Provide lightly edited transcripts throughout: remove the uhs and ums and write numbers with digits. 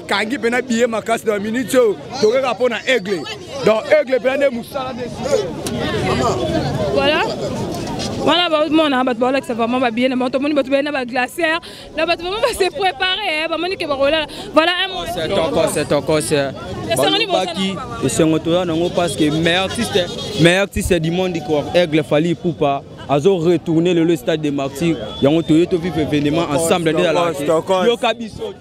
Kangi pena billet ma casse de minute tu rapport à Aigle. Donc Aigle pena musala de voilà. Voilà, mon abat voilà que ça va vraiment bien. Mon tout le monde va bien glaciaire. Là, va vraiment se préparer. Voilà un mois. C'est encore c'est. Baki et c'est un tour non parce que meilleur artiste du monde quoi. Aigle Fally Ipupa a retourné le stade de Martyrs. Il y a un tour de vivre événement ensemble dans la. Yo Kabiso.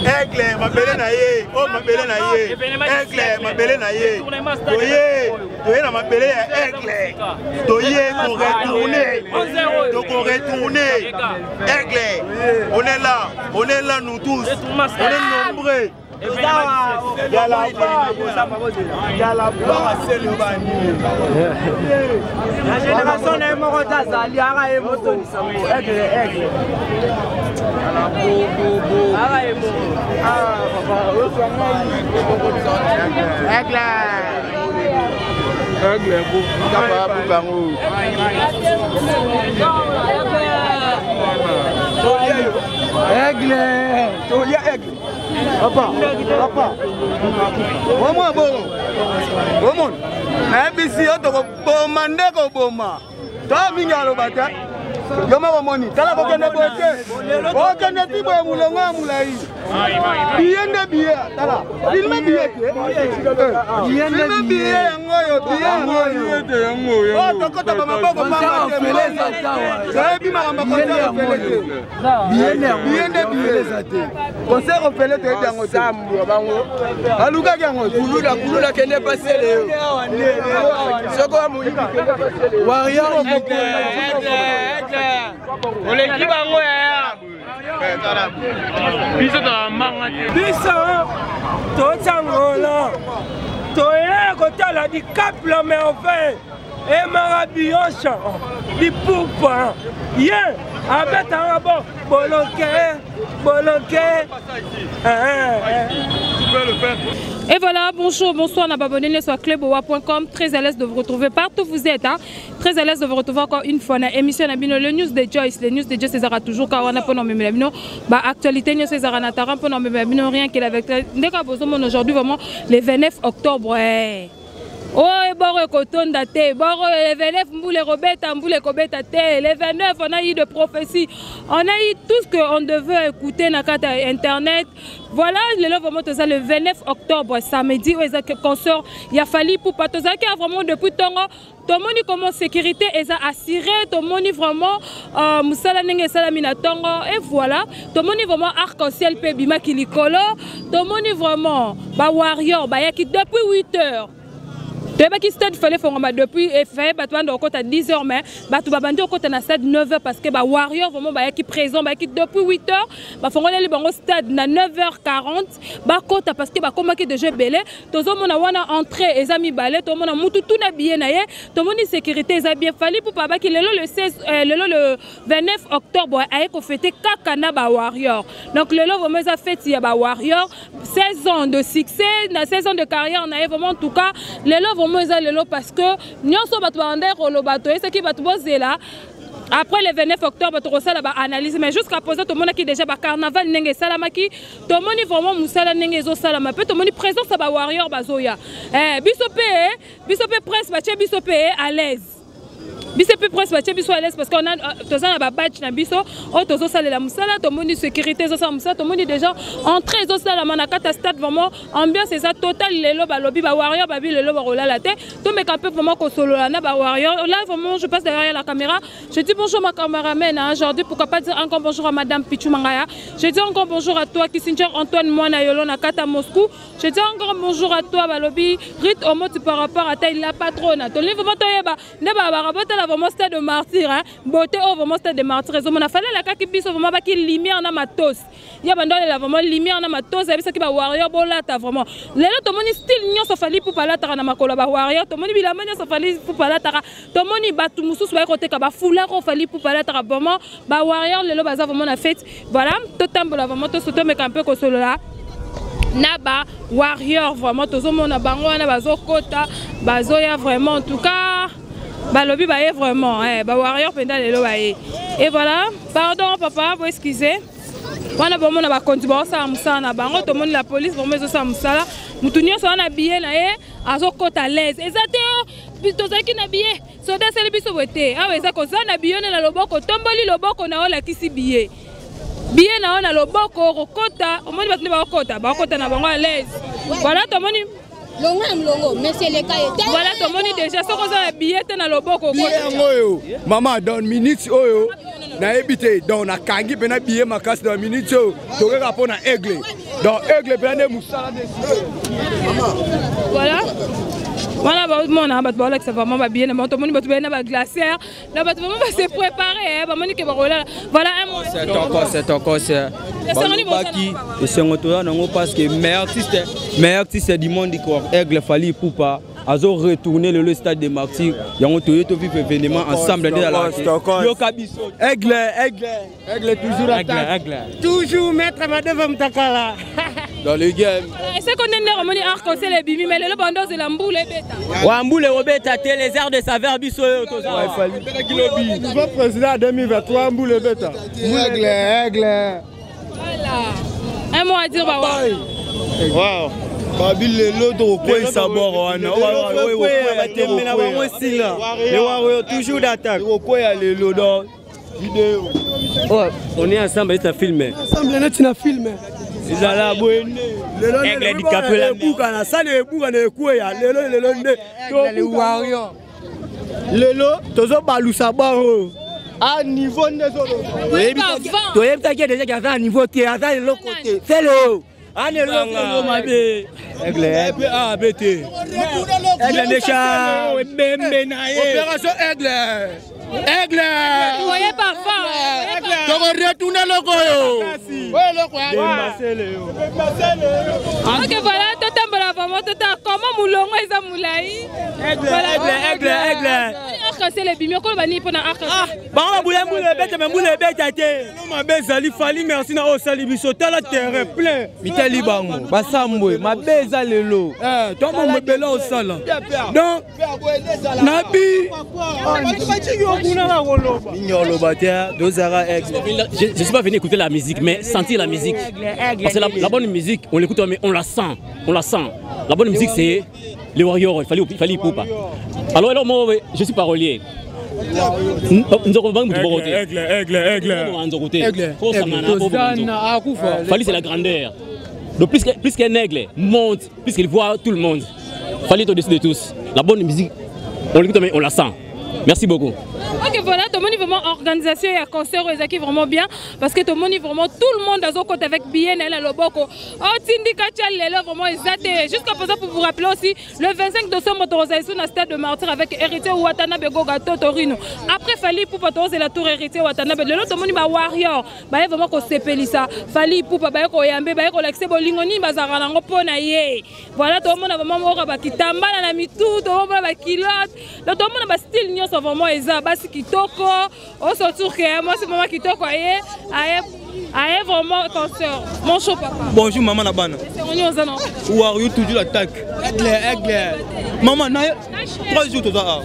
Aigle, ma belle naïe, oh ma belle naïe, Aigle, ma belle naïe, toyé na ma belle Aigle, toyé pour retourner, Aigle, on est là nous tous, on est nombreux. Il y a la barre, c'est le bani. La génération est morte à Zaliara et Moto. Aigle. Papa. Comment bon? ABC bomande ko boma. Ta mingalo bata. Yoma bomoni. Kala ko kende bote. O kende tibo mulonga mulai. Biende biye. Tala. Filme biye ke. Biende biye ngoyo biye ngoyo. O tokota mama boko mama feleza tawa. Sabi mama ko feleza. Biende biye zate. Concert ofele te dango sambu bango. Aluka kango kulula kende pasele. Soko mu warrior on les dit bango ya. Biso ta manga. Biso to changola. To e ko tala di cap la mais enfin et marabilloncha di poupa. Yeah, avec un bon bolonqué. Et voilà, bonjour, bonsoir, on a abonné sur clubowa.com. Très à l'aise de vous retrouver partout où vous êtes. Hein? Très à l'aise de vous retrouver encore une fois dans l'émission le news de Joyce. Les news de Joyce, c'est toujours quand on a pas nommé actualité, c'est Zaranataran, pas nommé rien qu'il avait. Aujourd'hui, vraiment, le 29 octobre. Oh, et bon, coton daté, bon, le 29, mboule robeta, mboule kobeta té. Le 29, on a eu de prophéties. On a eu tout ce qu'on devait écouter dans Internet. Voilà, le 29 octobre, samedi, où il y a concert, il a fallu pour pas tout ça qui a vraiment depuis Tongo. Tout le monde comment sécurité est assurée, tout le monde vraiment musala nenge salamina Tongo et voilà, tout le monde vraiment arc-en-ciel pe bima kilikolo, tout le monde vraiment ba warrior ba yaki depuis 8 heures. qui stade fallait faire depuis et fait battu au côté à 10h mais battu babandi au côté na stade 9h parce que ba Warrior vraiment ba qui présent ba qui depuis 8h ba font aller bango stade na 9h40 ba côté parce que ba comme qui de jeu belé tozo mona wana entrée les amis balé to mona mutu tout na bien na ye to moni sécurité les bien fallu pour pas qui le 16 le 29 octobre a ko fêter kaka na ba Warrior donc le vraiment a fête ya ba Warrior 16 ans de succès na 16 ans de carrière on a vraiment en tout cas le vraiment le parce que nyonso batu bande ko lo bato et ce qui batu bozela après le 29 octobre tu reçois la analyse mais jusqu'à présent tout le monde qui déjà ba carnaval nenge salamaki tout le monde vraiment musala nenge zo salama peut tout le monde présence ba Warrior bazoya bisope presse ba bisope à l'aise bisope presse ba biso à l'aise parce qu'on a tozana ba badge na biso o tozo salela musala tout le monde sécurité zo musala tout le monde déjà entrée zo sala manakata stade vraiment ambiance c'est ça total lelo ba lobby ba Warrior ba bi lelo ba rola la tête tout mais quand peu vraiment ko solo na ba Warrior là vraiment je passe derrière la caméra je dis bonjour ma caméraman aujourd'hui pourquoi pas dire encore bonjour à madame Pichou Mangaya je dis encore bonjour à toi Kissinger Antoine Moana Yolo na kata Moscou je dis encore bonjour à toi ba lobby Rit Omoti par rapport à taille la patronne to livre vraiment toyeba ne ba rabota la vraiment stade de martyr hein beauté au vraiment stade de martyr on a fallu la kaki biso vraiment ba ki lumière na matos ya bando la vraiment lumière na matos ça qui ba Warrior bolata vraiment lelo to moni style nyonso fali pour palata na makolo ba Warrior to moni bilama nyonso fali pour palata to moni batu mususu ba côté ka ba foulard ko fali pour palata vraiment ba Warrior lelo baza vraiment na fête voilà to tambola vraiment to soto me camper ko solo là naba Warrior vraiment to zo mona bango na bazo kota bazo ya vraiment en tout cas ba lobby ba vraiment ba Warrior penda lelo ba et voilà pardon papa vous excusez wana bomo na ba konti ba sa musala na bango to moni la police vraiment zo sa musala mutunyo so na billet na ye azo kota l'aise ezate to zaki na billet so da sele biso bote awe za ko za na billet na loboko tomboli loboko na ola kisi billet na ona loboko kokota omoni batni ba kokota na bango à l'aise voilà to moni Longo, monsieur le cahier. Voilà, tout le monde déjà, ça cause un billet dans le boko. Maman, dans une minute, na habité, donc na kangi pena billet ma casse dans une minute, tu regardes pour na aigle. Donc aigle pena moussala voilà. Voilà, mon abat voilà que ça va vraiment bien, mais tout le monde va bien na glacière. Là, va vraiment se préparer, va moni que voilà un mois. C'est encore Baki et c'est un tour non parce que meilleur artiste du monde quoi aigle fali poupa azo retourner le stade des martyrs yango to vivre événement ensemble dans la yo kabiso aigle toujours maître madame mtakala dans le game c'est qu'on est ramoni arc c'est les bimi mais le bandeau c'est la mboule beta wa mboule obeta te les airs de saveur biso to ça fali nouveau président 2023 mboule beta aigle voilà un mot à dire bah wow Babil l'autre point sabor wana toujours d'attaque vidéo on est ensemble et filmé ensemble na filmé izala boene aigle di kapela buka na sale buka na ekuya lelo nde to Warrior lelo tozo balusa baro à niveau de zolo to yebta ki déjà ka à niveau ti à le côté c'est le Allez, aigle opération aigle vous voyez parfois retourner le goyo ok voilà totambola vraiment comment moulongo eza moulai aigle c'est les bimio ko bani pona arc ba boule bête mais boule bête te ma bezali fali merci na osali biso tala terrain plein mitali bango basambwe ma beza lelo to mo mebela osala donc nabi je ne suis pas venu écouter la musique, mais sentir la musique. Parce que la bonne musique, on l'écoute, mais on la sent. La bonne musique, c'est les Warriors, il fallait poupa. Alors moi, je suis parolier. Fali, c'est la grandeur. Donc plus qu'un aigle monte, plus qu'il voit tout le monde. Fali est au-dessus de tous. La bonne musique, on l'écoute, mais on la sent. Merci beaucoup. Ok, voilà, tout le monde est vraiment organisation et concert qui est vraiment bien parce que tout le monde est vraiment tout le monde dans côté avec bien et le boko. Oh, Tindi Kachal est là vraiment exaté. Jusqu'à présent pour vous rappeler aussi le 25 décembre autorisation dans le stade de Martyr avec héritier Watanabe Gogato Torino. Après Fali Poupa c'est la tour héritier Watanabe. Le lot tout le monde est warrior. Bah vraiment qu'on s'épélissa. Fali Poupa bah ko yambe bah ko l'accès bolingoni bazara nango pona ye. Voilà tout le monde a vraiment mort ba kitamba na la mitou, tout le monde ba kilote. Tout le monde ba style nyos vraiment eza basi kitoko. On se tourne que moi c'est maman kitoko aye vraiment concert. Mon chaud papa. Bonjour maman Nabana. Où are you toujours l'attaque? Aigle. Maman, 3 jours tout ça.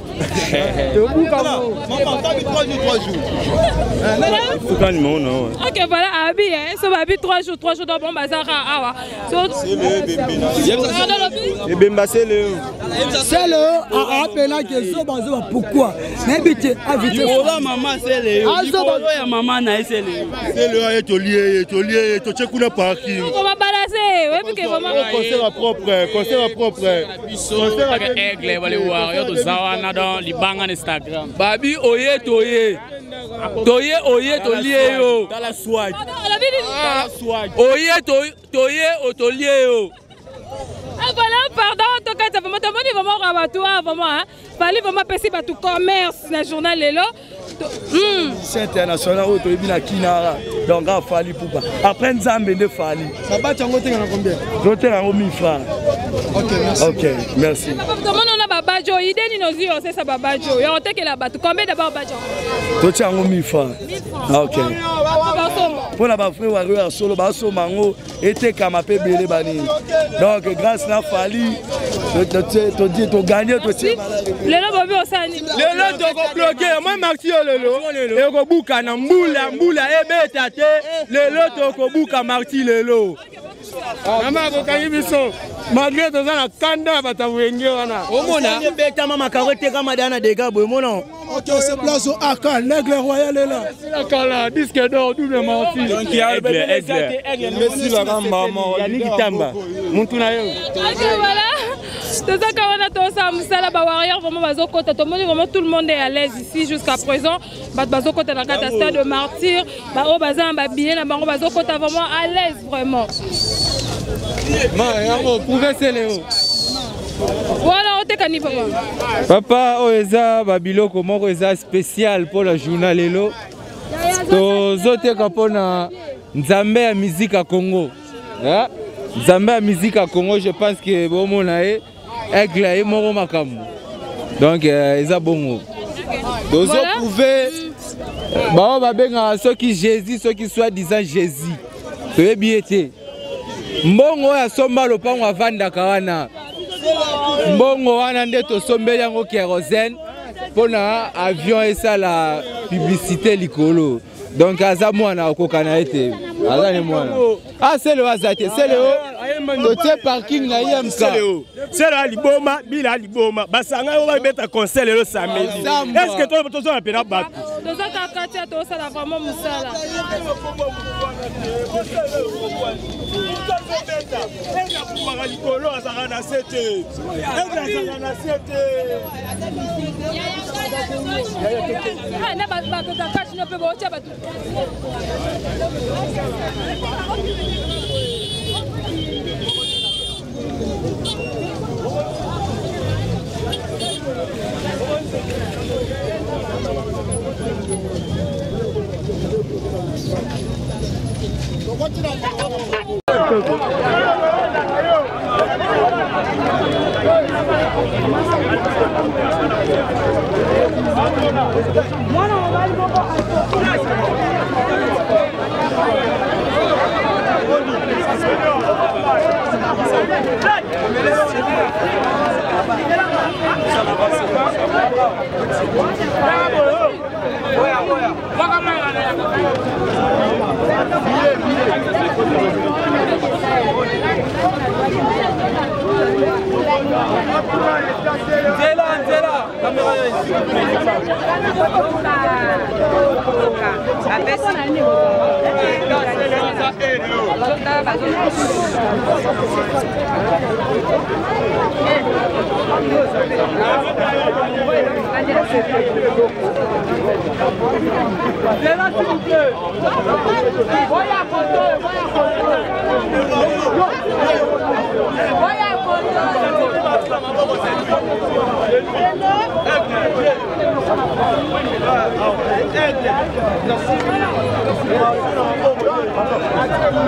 Maman, 3 jours. Ok, voilà, Abi, ça va Abi 3 jours dans bon bazar. C'est le. C'est le appelant que ça bazar pourquoi? N'habitez habitez. Maman, c'est le. Maman, c'est le. C'est le tolier, tu check où parking. On va balancer, ouais, parce que vraiment. Concert propre. Aigle, wale warrior to zawana dans libanga Instagram. Babi oye toye tolié yo. Dans la swag. Oye toye otolié yo. Ah voilà, pardon, en tout cas, ça va vraiment rabattoir, vraiment, hein. Fallait vraiment passer par tout commerce, le journal est là. C'est international, au na Kinara, donc il fallait pour pas. Après Nzambe de Fali. Ça bat en côté combien? Côté en 1000 francs. Ok, merci. Comment on a Babajo, idée ni nos yeux, c'est ça Babajo. Il y a un tel qui la bat. Combien d'abord Babajo? Côté en 1000 francs. Ok. Pour la frère warrior solo baso mango était kamapé belé bani. Donc grâce na Fali, tu gagné tu tiens. Le lot babi osani. Le lot to bloqué, moi Maxi lelo. Et ko buka na mbula ebeta te. Le lot to ko buka Maxi lelo. Mama ko kanyi biso. Malgré tout ça na kanda bata wenge wana. Omona beta mama karote kama dana dega boy mona. Ok, c'est place au Aka, l'aigle royal est là. C'est la cala, disque d'or, double menti. Donc il y a aigle. Merci la maman. Yannick Tamba. Montuna yo. Ok, voilà. C'est ça qu'on a tout ça, Moussala Bawarrior, vraiment Bazokota. Tout le monde est à l'aise ici jusqu'à présent. Bazokota dans le stade de Martyr. Bao Bazan, Babien, Bazokota vraiment à l'aise vraiment. Voilà, on te cani papa. Papa, Oeza, Babiloko, Oeza spécial pour la journal Lelo. Tozote kapona Nzambe à musique à Congo. Nzambe à musique à Congo, je pense que bon mon aé aigle et moro makamu. Donc eza bongo. Dozo prouver ba ba benga ceux qui Jésus, ceux qui soi-disant Jésus. Tu bien été. Mbongo ya somba lopango avanda kawana. Mbongo wana nde to sombe yango kérosène pona avion et ça la publicité likolo. Donc aza mwana okokana été. Aza ne mwana. Ah c'est le azate, c'est le côté parking na yemka. C'est là liboma, bila liboma. Basanga va mettre concert le samedi. Est-ce que toi tu as pena bat? Toza kakati to ça la vraiment musala.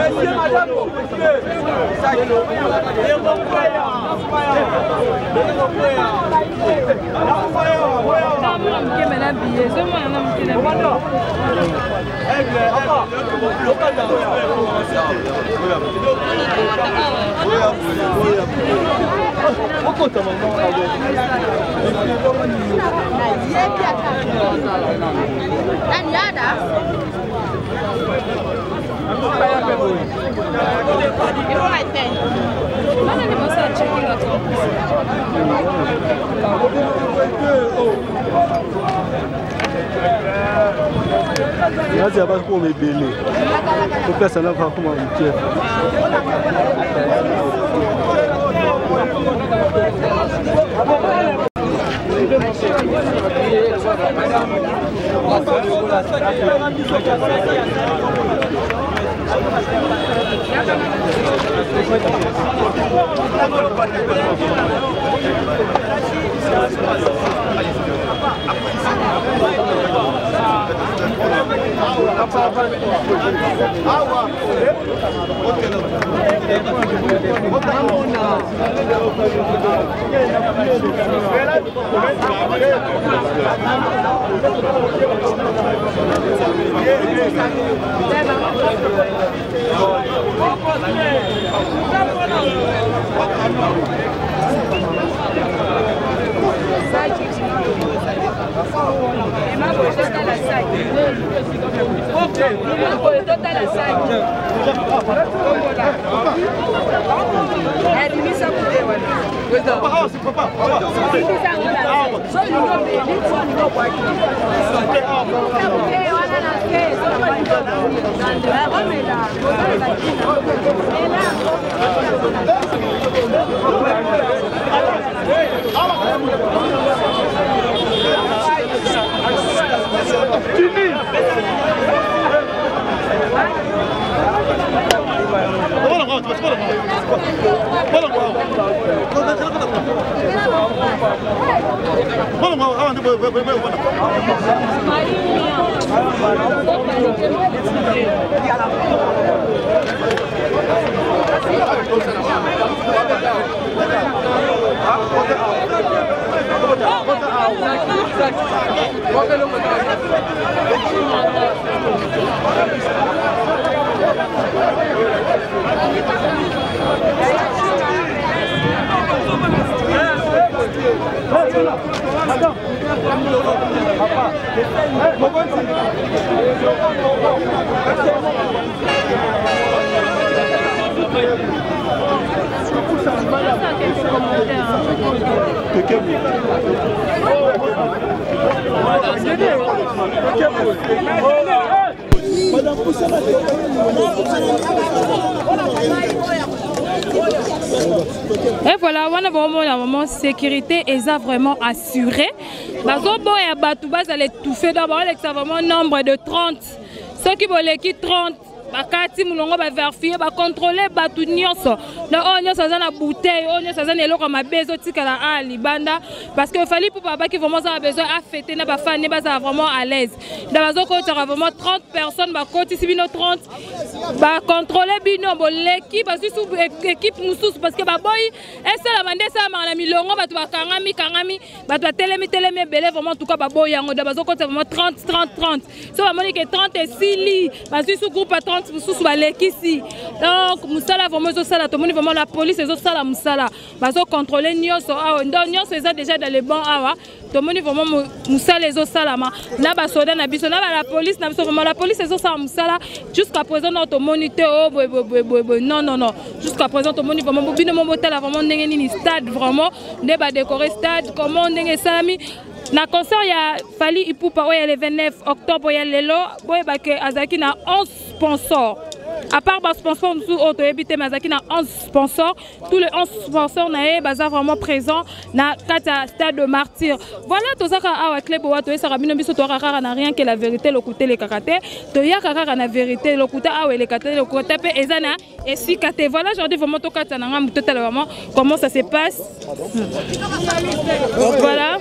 Monsieur, madame, Grazie a Vasco come bene. O pensa na fa como um chef. Et voilà, on a vraiment un moment sécurité et ça vraiment assuré. Bazo boya batu bas allait tout faire d'abord avec ça vraiment nombre de 30. Ceux qui veulent qui 30 bakati mulongo ba vérifier ba contrôler batu nyonso. Na onyo ça na bouteille, onyo ça na eloko mabezo tikala a libanda parce que fallait pour papa qui vraiment ça a besoin à fêter na ba fan ba ça vraiment à l'aise. Dans bazo ko tu vraiment 30 personnes ba koti si bino 30 ba contrôler bino bo l'équipe parce que sous équipe mususu parce que ba boy et ça la mande ça na milongo batu ba kangami batu telemi belé vraiment en tout cas ba boy yango da bazo ko vraiment 30 so ba moni que 30 et 6 lits parce que sous groupe 30 sous balekisi donc musala vraiment zo sala to moni vraiment la police zo sala musala bazo contrôler nyonso awa ndonyo c'est déjà dans les bancs awa to moni vraiment musala zo sala ma na ba soda na biso na ba la police na biso vraiment la police zo sala musala jusqu'à présent notre moniteur non jusqu'à présent to moni vraiment bino mo botala vraiment ndenge nini stade vraiment ne ba décorer stade comment ndenge salami na concert ya Fally Ipupa oya le 29 octobre ya lelo boye ba ke azaki na 11 sponsors À part les sponsors, nous avons évité Mazaki na 11 sponsors. Tous les 11 sponsors sont vraiment présents dans le stade de Martyr. Voilà, tout ça à club ou ça rabino biso to n'a rien que la vérité le côté les karaté. To ya kaka na vérité le côté ah les karaté le côté pe ezana et si kate. Voilà, aujourd'hui vraiment to kata na ngam totalement comment ça se passe. Voilà.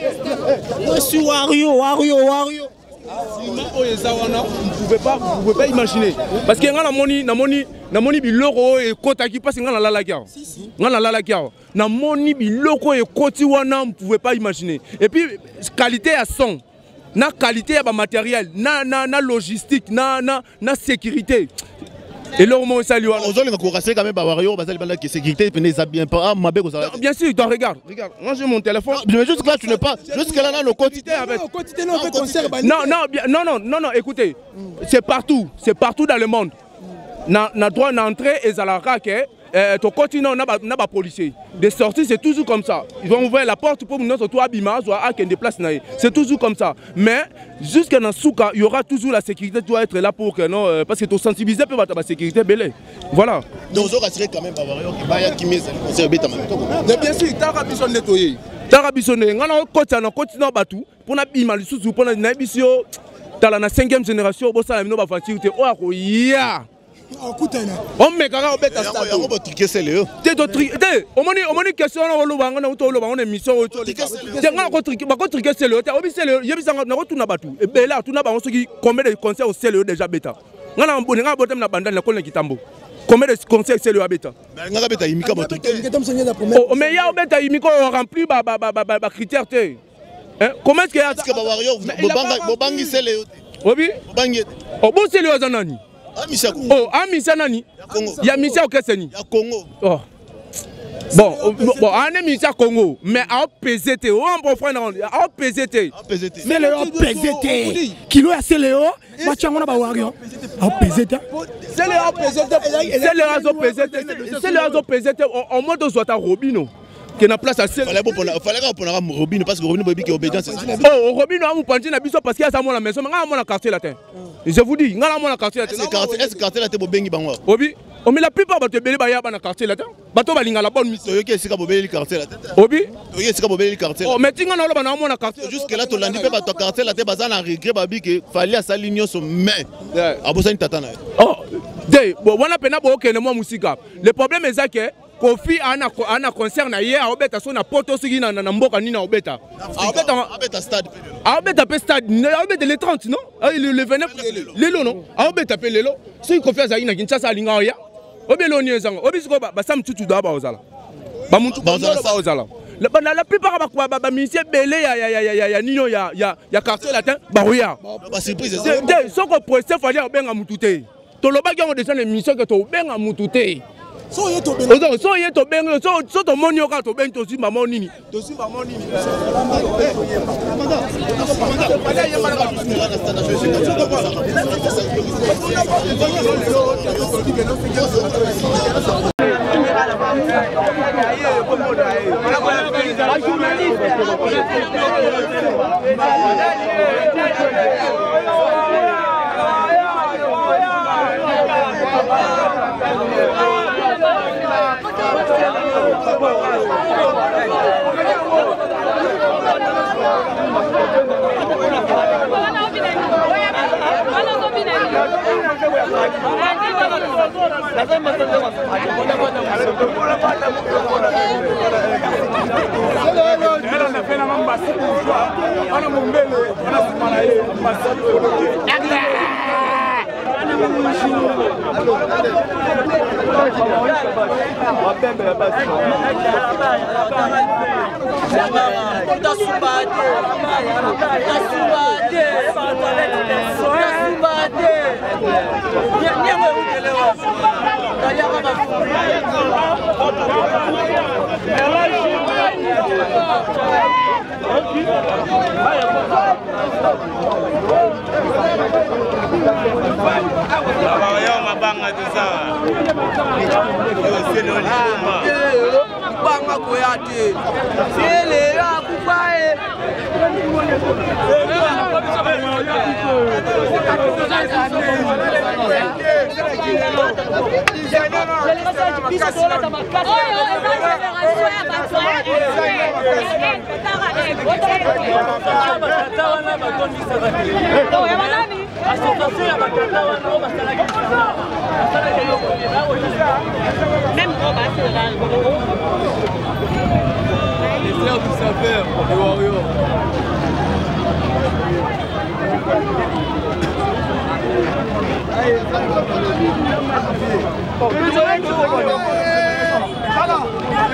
Wario. Vous pouvez pas imaginer. Parce que na moni biloko et kota qui passe ngana la lakia. Ngana la lakia. Na moni biloko et koti wana vous pouvez pas imaginer. Et puis qualité à son, na qualité à matériel, na logistique, na sécurité. Et là, on salue. On quand même Wario, que sécurité, bien pas. Bien sûr, regarde. Moi j'ai mon téléphone. Mais juste là, tu n'es pas. Juste là, dans le quotidien avec. Non, écoutez. C'est partout dans le monde. Na droit d'entrer et Zalara que ton continent n'a pas policier. De sortir, c'est toujours comme ça. Ils vont ouvrir la porte pour nous soit Abima, soit à des places. C'est toujours comme ça. Mais jusqu'à dans Souka, il y aura toujours la sécurité doit être là pour que non, parce que tu sensibilises peu la sécurité belé. Voilà. Donc on rassurer quand même Wario qui met conseil bêta. Bien sûr, Tarabison nettoyé. Tarabisonné, on a continent batou pour na bima le sous pour na bisio dans la 5e génération pour ça no ba facilité o ya. On me kaka obeta stade. On va triquer c'est le. On moni question na lobanga na utolo bango na mission o to. Nga ko triquer c'est le. Obi c'est le. Yebi sanga na ko tuna batu. E bela tuna bango soki combien de concerts au c'est le déjà beta. Nga na mboni nga botem na bandana na ko na kitambo. Combien de concerts c'est le beta. Nga beta imika ba triquer. Oh mais ya beta imiko rempli ba critères te. Comment est-ce que ba Wario bobangi c'est le. Obi bobangi. Oh bo c'est le azanani. Oh, Amisa nani? Il y a Misia au Kesseni. Il y a Congo. Oh. Bon, on est Misia Congo, mais à PZT, on peut prendre à PZT. C'est le PZT. Kilo à Céléo, Machangona Bawario. À PZT. C'est le PZT. C'est le réseau PZT. C'est le réseau PZT. En mode de soit à Robino. Qui n'a place à Céléo. Fallait qu'on Robino parce que Robino Baby qui est obédience. Oh, Robino a mon pantin à Bissot parce qu'il y a ça à la maison, mais on a mon quartier latin. Je vous dis, on a mon quartier latin. Est-ce que quartier latin est bengi bango? Obi, on met la plupart de Bélé Baya dans le quartier latin. Bateau Balinga la bonne mission. Qui est-ce que Bobé quartier latin? Obi, qui est-ce que Bobé quartier? Oh, mais tu as mon quartier. Jusque là, tu l'as dit, pas ton quartier latin, bazan a regret babi que fallait à sa ligne sur main. Abosan tatana. Oh, bon, on a peine à boquer le mot musica. Le problème est que Kofi ana concert na hier obeta so na poto sigi na mboka ni na obeta. Obeta stade. Obeta pe stade, obeta le 30 non? Le 29 lelo non? Obeta pe lelo. Si Kofi azali na Kinshasa linga ya. Obelo ni ezanga. Obisiko ba sam tutu da ba ozala. Ba muntu ba ozala. La plupart ba ministère belé ya nino ya quartier latin ba oya. Ba surprise. Soko procès fallait obenga mutute. To lobaki on descend émission que to obenga mutute. So ye to bengo so to moni oka to ben to si mama nini to si mama nini Les frères du savoir, les warriors.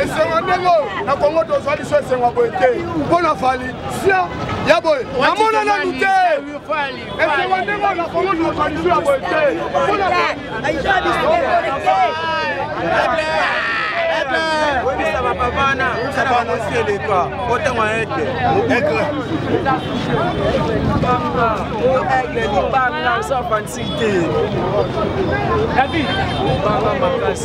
esengo ndenge na kongo tozwa liso esengo boye te mpo na fali sia ya boye namona nanu te esengo ndenge na kongo tozwa liso ya boye te mpo na ça va pas bana ça va annoncer les cas autant à être aigle ni banga sans fancité David banga makas